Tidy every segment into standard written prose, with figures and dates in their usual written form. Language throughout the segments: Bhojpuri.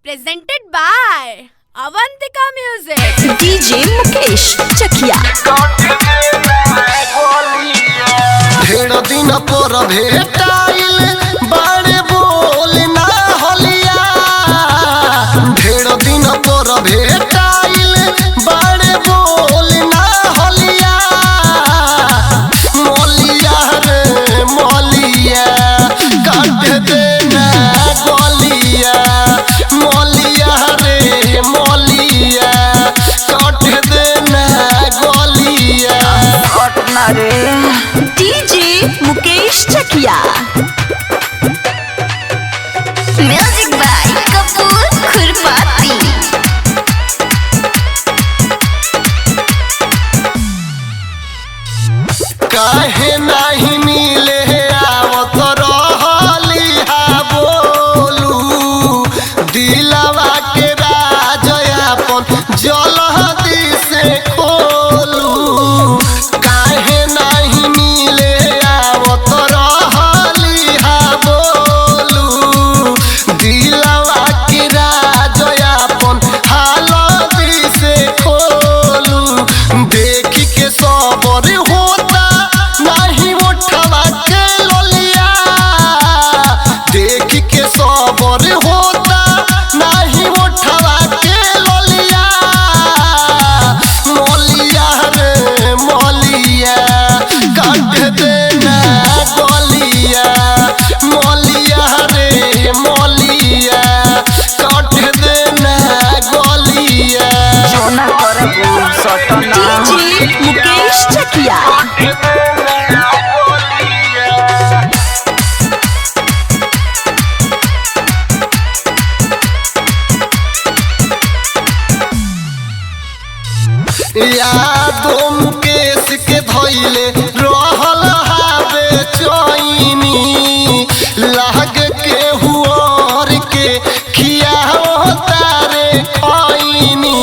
presented by Avantika Music. DJ Mukesh Chakia. ढेर दिन पर भेटाइल बड़े बोल ना हलिया। ढेर दिन पर भेटाइल बड़े बोल ना हलिया। मौलिया रे मौलिया काट देना गलिया। मौलिया रे मौलिया काट देना गलिया। DJ Mukesh Chakia. Music by Kapoor Khurpati. काहे नहीं मिले आवत रहली हा बोलू। दिलवा के राज अपन जल्दी से खोलू। काहे नहीं मिले आवत रहली हा बोलू। दिलवा के राज अपन हालदी से खोलू। देख के सबर होता नहीं उठवा के लोलिया। देख के सबर होता नहीं उठवा के लोलिया। मौलिया रे मौलिया काट देना गलिया। मौलिया रे मौलिया काट देना गलिया। DJ Mukesh Chakia. यादों मुकेश के धैले रहल हावे चैनी। लाग के हुआर के खियाओ तारे खैनी।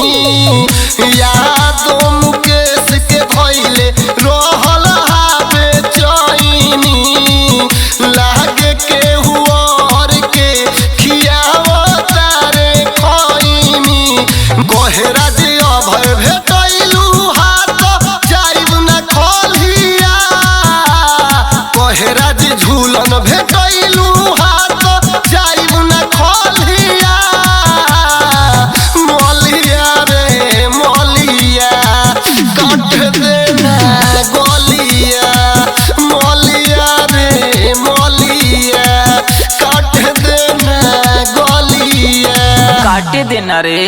यादों मुकेश के धैले रहल हावे चैनी। लाग के हुआर के खियाओ तारे खैनी। गहरा जी अभय भेटैलू हाथ जाइब न खोलिया। गहरा जी झूलन भेटैलू हाथ जाइब न खोलिया। मौलिया रे मौलिया काट देना गलिया। मौलिया रे मौलिया काट देना गलिया। काटे देना रे।